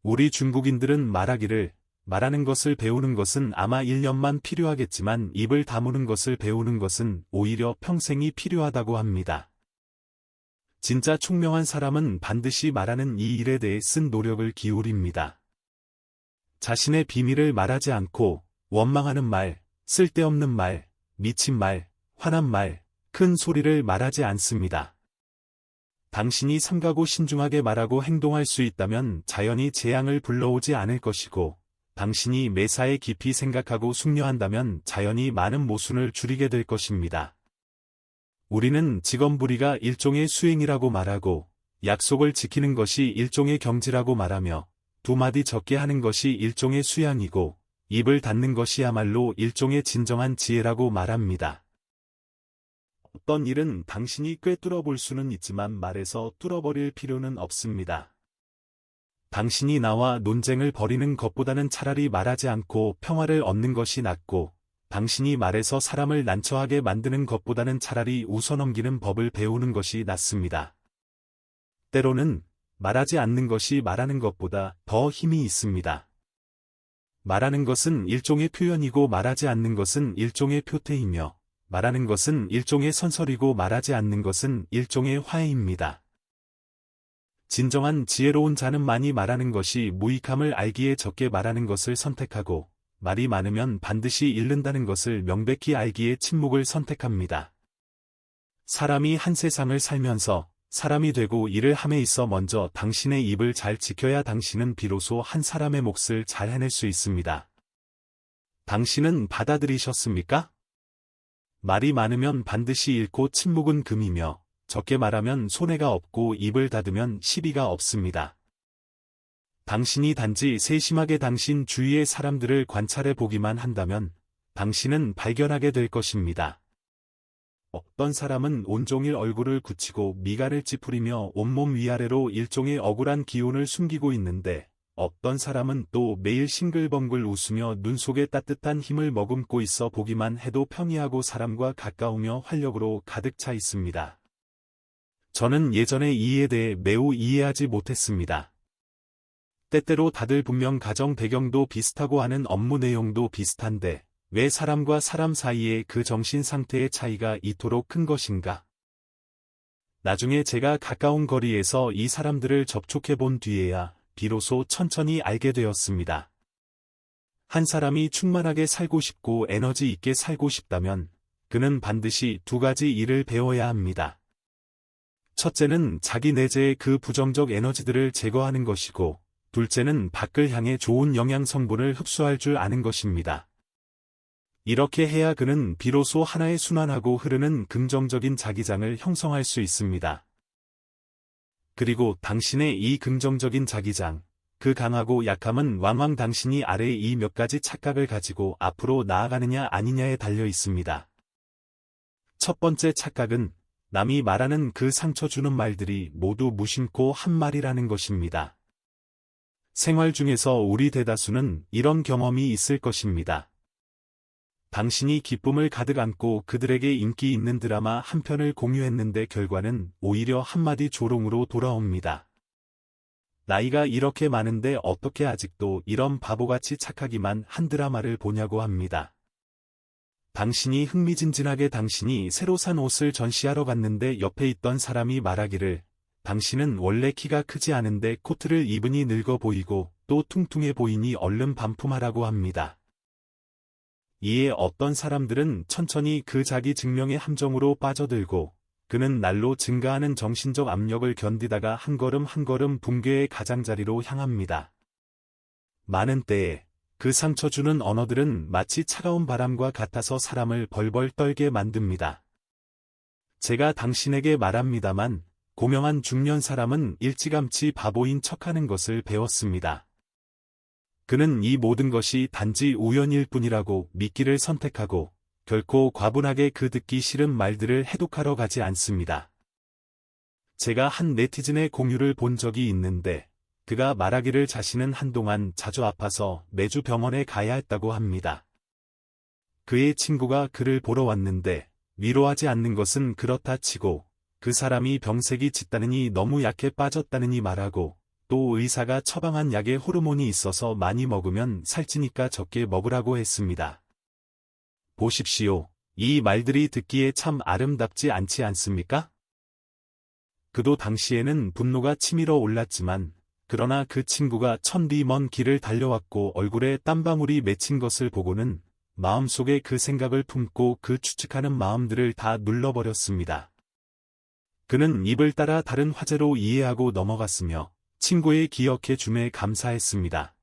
우리 중국인들은 말하기를 말하는 것을 배우는 것은 아마 1년만 필요하겠지만 입을 다무는 것을 배우는 것은 오히려 평생이 필요하다고 합니다. 진짜 총명한 사람은 반드시 말하는 이 일에 대해 쓴 노력을 기울입니다. 자신의 비밀을 말하지 않고 원망하는 말, 쓸데없는 말, 미친 말, 화난 말, 큰 소리를 말하지 않습니다. 당신이 삼가고 신중하게 말하고 행동할 수 있다면 자연히 재앙을 불러오지 않을 것이고 당신이 매사에 깊이 생각하고 숙려한다면 자연히 많은 모순을 줄이게 될 것입니다. 우리는 직언부리가 일종의 수행이라고 말하고 약속을 지키는 것이 일종의 경지라고 말하며 두 마디 적게 하는 것이 일종의 수양이고 입을 닫는 것이야말로 일종의 진정한 지혜라고 말합니다. 어떤 일은 당신이 꿰뚫어 볼 수는 있지만 말해서 뚫어버릴 필요는 없습니다. 당신이 나와 논쟁을 벌이는 것보다는 차라리 말하지 않고 평화를 얻는 것이 낫고 당신이 말해서 사람을 난처하게 만드는 것보다는 차라리 웃어넘기는 법을 배우는 것이 낫습니다. 때로는 말하지 않는 것이 말하는 것보다 더 힘이 있습니다. 말하는 것은 일종의 표현이고 말하지 않는 것은 일종의 표태이며 말하는 것은 일종의 선설이고 말하지 않는 것은 일종의 화해입니다. 진정한 지혜로운 자는 많이 말하는 것이 무익함을 알기에 적게 말하는 것을 선택하고 말이 많으면 반드시 잃는다는 것을 명백히 알기에 침묵을 선택합니다. 사람이 한 세상을 살면서 사람이 되고 일을 함에 있어 먼저 당신의 입을 잘 지켜야 당신은 비로소 한 사람의 몫을 잘 해낼 수 있습니다. 당신은 받아들이셨습니까? 말이 많으면 반드시 잃고 침묵은 금이며 적게 말하면 손해가 없고 입을 닫으면 시비가 없습니다. 당신이 단지 세심하게 당신 주위의 사람들을 관찰해 보기만 한다면 당신은 발견하게 될 것입니다. 어떤 사람은 온종일 얼굴을 굳히고 미간을 찌푸리며 온몸 위아래로 일종의 억울한 기운을 숨기고 있는데 어떤 사람은 또 매일 싱글벙글 웃으며 눈 속에 따뜻한 힘을 머금고 있어 보기만 해도 평이하고 사람과 가까우며 활력으로 가득 차 있습니다. 저는 예전에 이에 대해 매우 이해하지 못했습니다. 때때로 다들 분명 가정 배경도 비슷하고 하는 업무 내용도 비슷한데 왜 사람과 사람 사이에 그 정신 상태의 차이가 이토록 큰 것인가? 나중에 제가 가까운 거리에서 이 사람들을 접촉해 본 뒤에야 비로소 천천히 알게 되었습니다. 한 사람이 충만하게 살고 싶고 에너지 있게 살고 싶다면 그는 반드시 두 가지 일을 배워야 합니다. 첫째는 자기 내재의 그 부정적 에너지들을 제거하는 것이고, 둘째는 밖을 향해 좋은 영양 성분을 흡수할 줄 아는 것입니다. 이렇게 해야 그는 비로소 하나의 순환하고 흐르는 긍정적인 자기장을 형성할 수 있습니다. 그리고 당신의 이 긍정적인 자기장, 그 강하고 약함은 왕왕 당신이 아래의 이 몇 가지 착각을 가지고 앞으로 나아가느냐 아니냐에 달려 있습니다. 첫 번째 착각은 남이 말하는 그 상처 주는 말들이 모두 무심코 한 말이라는 것입니다. 생활 중에서 우리 대다수는 이런 경험이 있을 것입니다. 당신이 기쁨을 가득 안고 그들에게 인기 있는 드라마 한 편을 공유했는데 결과는 오히려 한마디 조롱으로 돌아옵니다. 나이가 이렇게 많은데 어떻게 아직도 이런 바보같이 착하기만 한 드라마를 보냐고 합니다. 당신이 흥미진진하게 당신이 새로 산 옷을 전시하러 갔는데 옆에 있던 사람이 말하기를 당신은 원래 키가 크지 않은데 코트를 입으니 늙어 보이고 또 퉁퉁해 보이니 얼른 반품하라고 합니다. 이에 어떤 사람들은 천천히 그 자기 증명의 함정으로 빠져들고 그는 날로 증가하는 정신적 압력을 견디다가 한 걸음 한 걸음 붕괴의 가장자리로 향합니다. 많은 때에 그 상처 주는 언어들은 마치 차가운 바람과 같아서 사람을 벌벌 떨게 만듭니다. 제가 당신에게 말합니다만 고명한 중년 사람은 일찌감치 바보인 척하는 것을 배웠습니다. 그는 이 모든 것이 단지 우연일 뿐이라고 믿기를 선택하고 결코 과분하게 그 듣기 싫은 말들을 해독하러 가지 않습니다. 제가 한 네티즌의 공유를 본 적이 있는데 그가 말하기를 자신은 한동안 자주 아파서 매주 병원에 가야 했다고 합니다. 그의 친구가 그를 보러 왔는데 위로하지 않는 것은 그렇다 치고 그 사람이 병색이 짙다느니 너무 약해 빠졌다느니 말하고 또 의사가 처방한 약에 호르몬이 있어서 많이 먹으면 살찌니까 적게 먹으라고 했습니다. 보십시오. 이 말들이 듣기에 참 아름답지 않지 않습니까? 그도 당시에는 분노가 치밀어 올랐지만 그러나 그 친구가 천리 먼 길을 달려왔고 얼굴에 땀방울이 맺힌 것을 보고는 마음속에 그 생각을 품고 그 추측하는 마음들을 다 눌러버렸습니다. 그는 입을 따라 다른 화제로 이해하고 넘어갔으며 친구의 기억해 줌에 감사했습니다.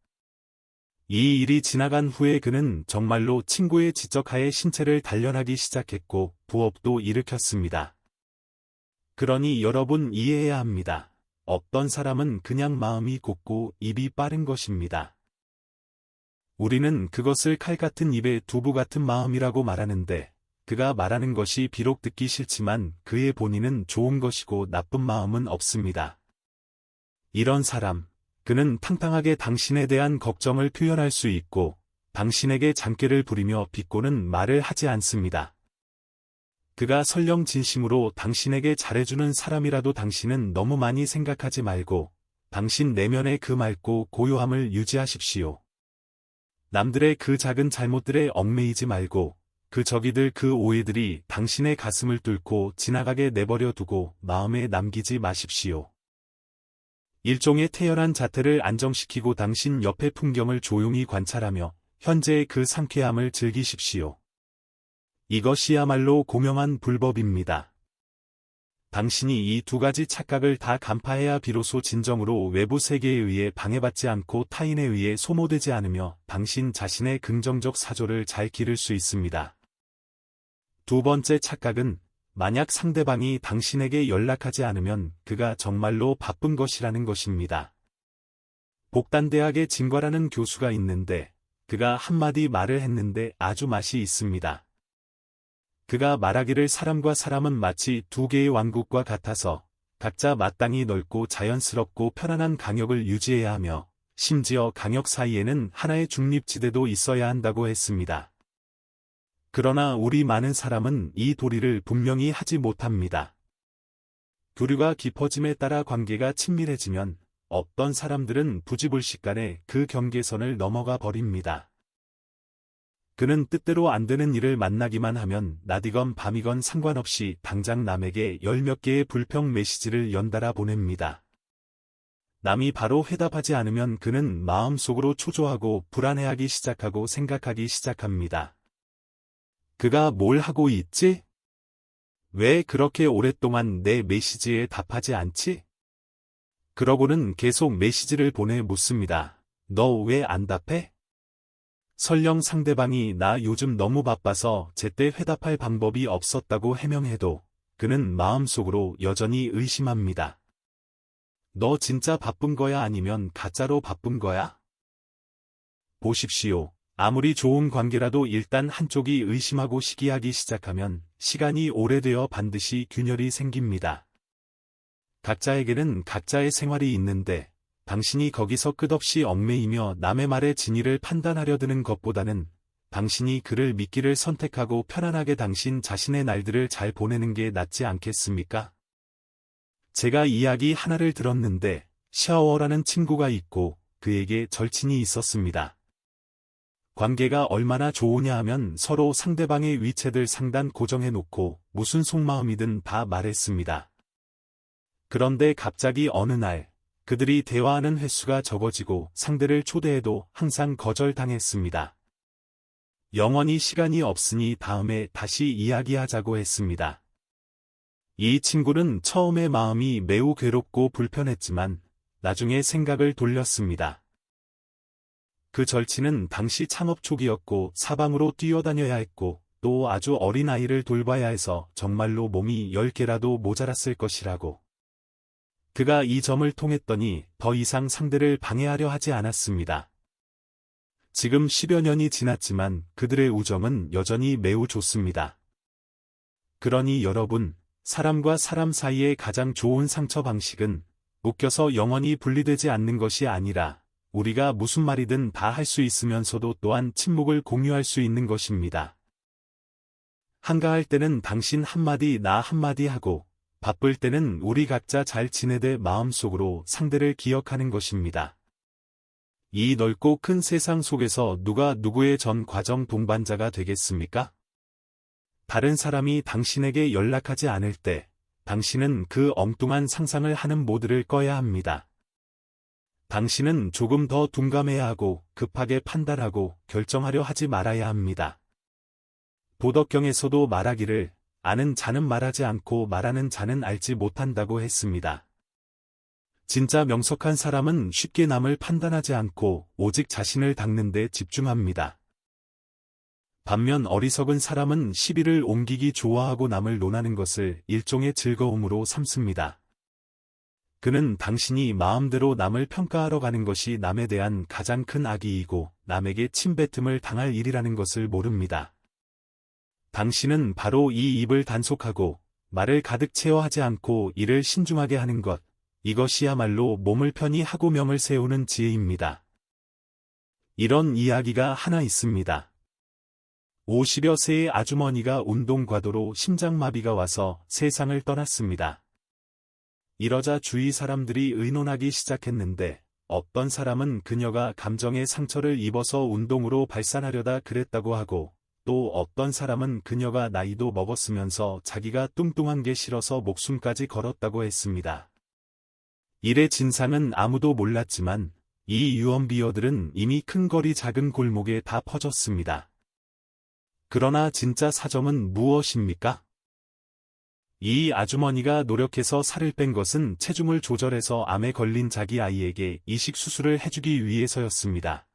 이 일이 지나간 후에 그는 정말로 친구의 지적하에 신체를 단련하기 시작했고 부업도 일으켰습니다. 그러니 여러분 이해해야 합니다. 어떤 사람은 그냥 마음이 곱고 입이 빠른 것입니다. 우리는 그것을 칼 같은 입에 두부 같은 마음이라고 말하는데 그가 말하는 것이 비록 듣기 싫지만 그의 본인은 좋은 것이고 나쁜 마음은 없습니다. 이런 사람, 그는 탕탕하게 당신에 대한 걱정을 표현할 수 있고 당신에게 장깨를 부리며 비꼬는 말을 하지 않습니다. 그가 설령 진심으로 당신에게 잘해주는 사람이라도 당신은 너무 많이 생각하지 말고 당신 내면의 그 맑고 고요함을 유지하십시오. 남들의 그 작은 잘못들에 얽매이지 말고 그 적이들 그 오해들이 당신의 가슴을 뚫고 지나가게 내버려 두고 마음에 남기지 마십시오. 일종의 태연한 자태를 안정시키고 당신 옆의 풍경을 조용히 관찰하며 현재의 그 상쾌함을 즐기십시오. 이것이야말로 고명한 불법입니다. 당신이 이 두 가지 착각을 다 간파해야 비로소 진정으로 외부 세계에 의해 방해받지 않고 타인에 의해 소모되지 않으며 당신 자신의 긍정적 사조를 잘 기를 수 있습니다. 두 번째 착각은 만약 상대방이 당신에게 연락하지 않으면 그가 정말로 바쁜 것이라는 것입니다. 복단대학의 진과라는 교수가 있는데 그가 한마디 말을 했는데 아주 맛이 있습니다. 그가 말하기를 사람과 사람은 마치 두 개의 왕국과 같아서 각자 마땅히 넓고 자연스럽고 편안한 강역을 유지해야 하며 심지어 강역 사이에는 하나의 중립지대도 있어야 한다고 했습니다. 그러나 우리 많은 사람은 이 도리를 분명히 하지 못합니다. 교류가 깊어짐에 따라 관계가 친밀해지면 어떤 사람들은 부지불식간에 그 경계선을 넘어가 버립니다. 그는 뜻대로 안 되는 일을 만나기만 하면 낮이건 밤이건 상관없이 당장 남에게 열 몇 개의 불평 메시지를 연달아 보냅니다. 남이 바로 회답하지 않으면 그는 마음속으로 초조하고 불안해하기 시작하고 생각하기 시작합니다. 그가 뭘 하고 있지? 왜 그렇게 오랫동안 내 메시지에 답하지 않지? 그러고는 계속 메시지를 보내 묻습니다. 너 왜 안 답해? 설령 상대방이 나 요즘 너무 바빠서 제때 회답할 방법이 없었다고 해명해도 그는 마음속으로 여전히 의심합니다. 너 진짜 바쁜 거야 아니면 가짜로 바쁜 거야? 보십시오. 아무리 좋은 관계라도 일단 한쪽이 의심하고 시기하기 시작하면 시간이 오래되어 반드시 균열이 생깁니다. 각자에게는 각자의 생활이 있는데 당신이 거기서 끝없이 얽매이며 남의 말에 진위를 판단하려 드는 것보다는 당신이 그를 믿기를 선택하고 편안하게 당신 자신의 날들을 잘 보내는 게 낫지 않겠습니까? 제가 이야기 하나를 들었는데 샤워라는 친구가 있고 그에게 절친이 있었습니다. 관계가 얼마나 좋으냐 하면 서로 상대방의 위치들 상단 고정해 놓고 무슨 속마음이든 다 말했습니다. 그런데 갑자기 어느 날 그들이 대화하는 횟수가 적어지고 상대를 초대해도 항상 거절당했습니다. 영원히 시간이 없으니 다음에 다시 이야기하자고 했습니다. 이 친구는 처음에 마음이 매우 괴롭고 불편했지만 나중에 생각을 돌렸습니다. 그 절친은 당시 창업 초기였고 사방으로 뛰어다녀야 했고 또 아주 어린 아이를 돌봐야 해서 정말로 몸이 10개라도 모자랐을 것이라고. 그가 이 점을 통했더니 더 이상 상대를 방해하려 하지 않았습니다. 지금 10여 년이 지났지만 그들의 우정은 여전히 매우 좋습니다. 그러니 여러분, 사람과 사람 사이의 가장 좋은 상처 방식은 묶여서 영원히 분리되지 않는 것이 아니라 우리가 무슨 말이든 다 할 수 있으면서도 또한 침묵을 공유할 수 있는 것입니다. 한가할 때는 당신 한마디 나 한마디 하고 바쁠 때는 우리 각자 잘 지내되 마음속으로 상대를 기억하는 것입니다. 이 넓고 큰 세상 속에서 누가 누구의 전 과정 동반자가 되겠습니까? 다른 사람이 당신에게 연락하지 않을 때 당신은 그 엉뚱한 상상을 하는 모드를 꺼야 합니다. 당신은 조금 더 둔감해야 하고 급하게 판단하고 결정하려 하지 말아야 합니다. 도덕경에서도 말하기를 아는 자는 말하지 않고 말하는 자는 알지 못한다고 했습니다. 진짜 명석한 사람은 쉽게 남을 판단하지 않고 오직 자신을 닦는 데 집중합니다. 반면 어리석은 사람은 시비를 옮기기 좋아하고 남을 논하는 것을 일종의 즐거움으로 삼습니다. 그는 당신이 마음대로 남을 평가하러 가는 것이 남에 대한 가장 큰 악의이고 남에게 침뱉음을 당할 일이라는 것을 모릅니다. 당신은 바로 이 입을 단속하고 말을 가득 채워 하지 않고 이를 신중하게 하는 것, 이것이야말로 몸을 편히 하고 명을 세우는 지혜입니다. 이런 이야기가 하나 있습니다. 50여 세의 아주머니가 운동과도로 심장마비가 와서 세상을 떠났습니다. 이러자 주위 사람들이 의논하기 시작했는데 어떤 사람은 그녀가 감정의 상처를 입어서 운동으로 발산하려다 그랬다고 하고 또 어떤 사람은 그녀가 나이도 먹었으면서 자기가 뚱뚱한 게 싫어서 목숨까지 걸었다고 했습니다. 일의 진상은 아무도 몰랐지만 이 유언비어들은 이미 큰 거리 작은 골목에 다 퍼졌습니다. 그러나 진짜 사정은 무엇입니까? 이 아주머니가 노력해서 살을 뺀 것은 체중을 조절해서 암에 걸린 자기 아이에게 이식 수술을 해주기 위해서였습니다.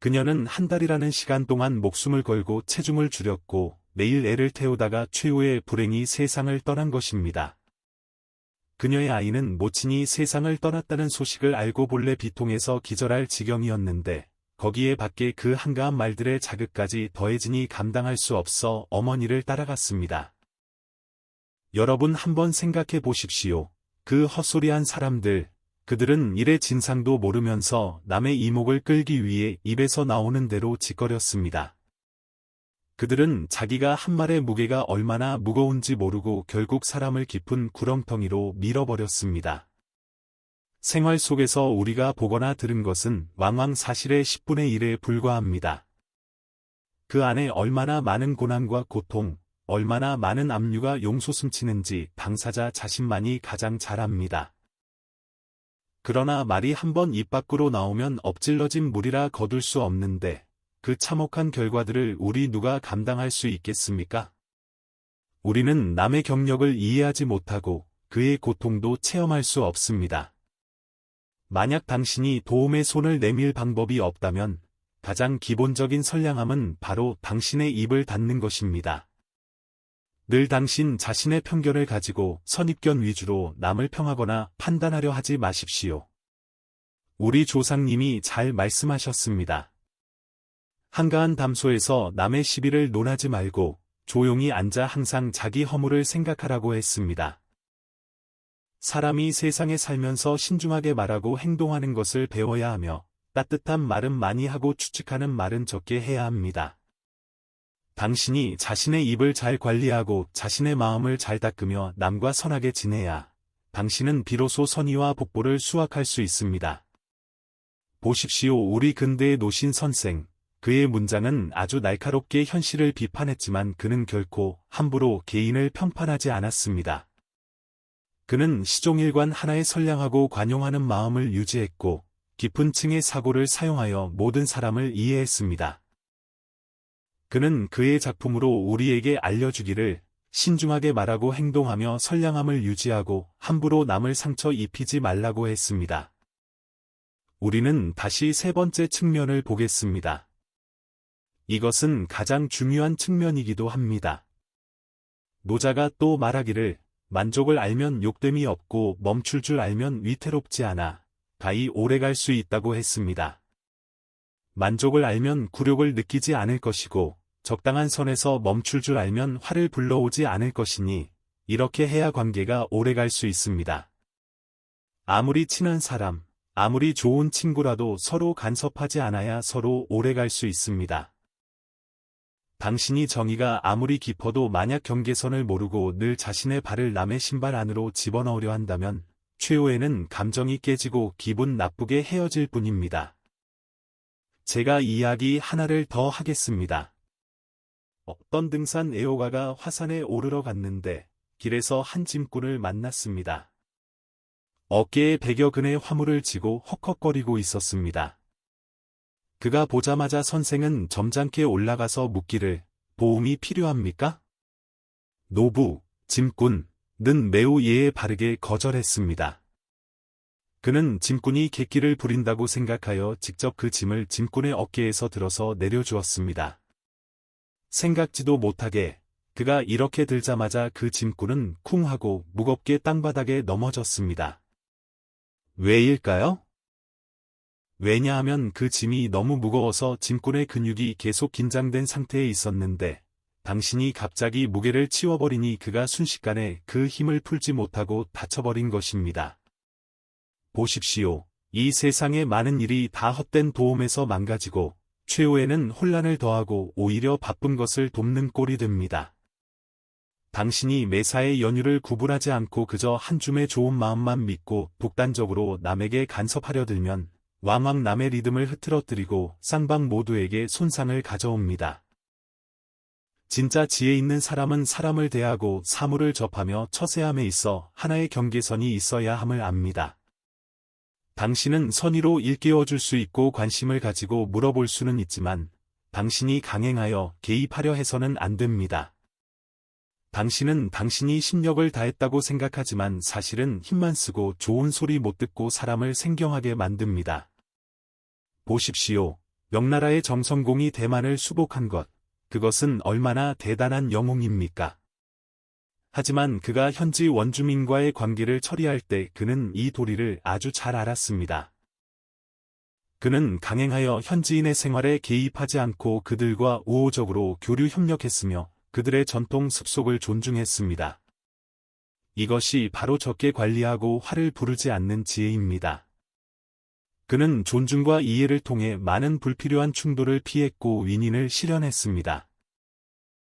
그녀는 한 달이라는 시간 동안 목숨을 걸고 체중을 줄였고 매일 애를 태우다가 최후의 불행히 세상을 떠난 것입니다. 그녀의 아이는 모친이 세상을 떠났다는 소식을 알고 본래 비통해서 기절할 지경이었는데 거기에 밖에 그 한가한 말들의 자극까지 더해지니 감당할 수 없어 어머니를 따라갔습니다. 여러분 한번 생각해 보십시오. 그 헛소리한 사람들, 그들은 일의 진상도 모르면서 남의 이목을 끌기 위해 입에서 나오는 대로 짓거렸습니다. 그들은 자기가 한 말의 무게가 얼마나 무거운지 모르고 결국 사람을 깊은 구렁텅이로 밀어버렸습니다. 생활 속에서 우리가 보거나 들은 것은 왕왕 사실의 10분의 1에 불과합니다. 그 안에 얼마나 많은 고난과 고통, 얼마나 많은 압류가 용솟음치는지 당사자 자신만이 가장 잘 압니다. 그러나 말이 한번 입 밖으로 나오면 엎질러진 물이라 거둘 수 없는데 그 참혹한 결과들을 우리 누가 감당할 수 있겠습니까? 우리는 남의 경력을 이해하지 못하고 그의 고통도 체험할 수 없습니다. 만약 당신이 도움의 손을 내밀 방법이 없다면 가장 기본적인 선량함은 바로 당신의 입을 닫는 것입니다. 늘 당신 자신의 편견을 가지고 선입견 위주로 남을 평하거나 판단하려 하지 마십시오. 우리 조상님이 잘 말씀하셨습니다. 한가한 담소에서 남의 시비를 논하지 말고 조용히 앉아 항상 자기 허물을 생각하라고 했습니다. 사람이 세상에 살면서 신중하게 말하고 행동하는 것을 배워야 하며 따뜻한 말은 많이 하고 추측하는 말은 적게 해야 합니다. 당신이 자신의 입을 잘 관리하고 자신의 마음을 잘 닦으며 남과 선하게 지내야 당신은 비로소 선의와 복보를 수확할 수 있습니다. 보십시오. 우리 근대의 노신 선생, 그의 문장은 아주 날카롭게 현실을 비판했지만 그는 결코 함부로 개인을 평판하지 않았습니다. 그는 시종일관 하나의 선량하고 관용하는 마음을 유지했고 깊은 층의 사고를 사용하여 모든 사람을 이해했습니다. 그는 그의 작품으로 우리에게 알려주기를 신중하게 말하고 행동하며 선량함을 유지하고 함부로 남을 상처 입히지 말라고 했습니다. 우리는 다시 세 번째 측면을 보겠습니다. 이것은 가장 중요한 측면이기도 합니다. 노자가 또 말하기를 만족을 알면 욕됨이 없고 멈출 줄 알면 위태롭지 않아 가히 오래갈 수 있다고 했습니다. 만족을 알면 굴욕을 느끼지 않을 것이고 적당한 선에서 멈출 줄 알면 화를 불러오지 않을 것이니 이렇게 해야 관계가 오래갈 수 있습니다. 아무리 친한 사람, 아무리 좋은 친구라도 서로 간섭하지 않아야 서로 오래갈 수 있습니다. 당신이 정의가 아무리 깊어도 만약 경계선을 모르고 늘 자신의 발을 남의 신발 안으로 집어넣으려 한다면 최후에는 감정이 깨지고 기분 나쁘게 헤어질 뿐입니다. 제가 이야기 하나를 더 하겠습니다. 어떤 등산 애호가가 화산에 오르러 갔는데 길에서 한 짐꾼을 만났습니다. 어깨에 100여 근의 화물을 지고 헉헉거리고 있었습니다. 그가 보자마자 선생은 점잖게 올라가서 묻기를 도움이 필요합니까? 노부, 짐꾼은 매우 예의 바르게 거절했습니다. 그는 짐꾼이 객기를 부린다고 생각하여 직접 그 짐을 짐꾼의 어깨에서 들어서 내려주었습니다. 생각지도 못하게 그가 이렇게 들자마자 그 짐꾼은 쿵 하고 무겁게 땅바닥에 넘어졌습니다. 왜일까요? 왜냐하면 그 짐이 너무 무거워서 짐꾼의 근육이 계속 긴장된 상태에 있었는데 당신이 갑자기 무게를 치워버리니 그가 순식간에 그 힘을 풀지 못하고 다쳐버린 것입니다. 보십시오. 이 세상의 많은 일이 다 헛된 도움에서 망가지고 최후에는 혼란을 더하고 오히려 바쁜 것을 돕는 꼴이 됩니다. 당신이 매사에 연유를 구분하지 않고 그저 한 줌의 좋은 마음만 믿고 독단적으로 남에게 간섭하려 들면 왕왕 남의 리듬을 흐트러뜨리고 쌍방 모두에게 손상을 가져옵니다. 진짜 지혜 있는 사람은 사람을 대하고 사물을 접하며 처세함에 있어 하나의 경계선이 있어야 함을 압니다. 당신은 선의로 일깨워 줄 수 있고 관심을 가지고 물어볼 수는 있지만 당신이 강행하여 개입하려 해서는 안 됩니다. 당신은 당신이 심력을 다했다고 생각하지만 사실은 힘만 쓰고 좋은 소리 못 듣고 사람을 생경하게 만듭니다. 보십시오. 명나라의 정성공이 대만을 수복한 것, 그것은 얼마나 대단한 영웅입니까? 하지만 그가 현지 원주민과의 관계를 처리할 때 그는 이 도리를 아주 잘 알았습니다. 그는 강행하여 현지인의 생활에 개입하지 않고 그들과 우호적으로 교류 협력했으며 그들의 전통 습속을 존중했습니다. 이것이 바로 적게 관리하고 화를 부르지 않는 지혜입니다. 그는 존중과 이해를 통해 많은 불필요한 충돌을 피했고 윈윈을 실현했습니다.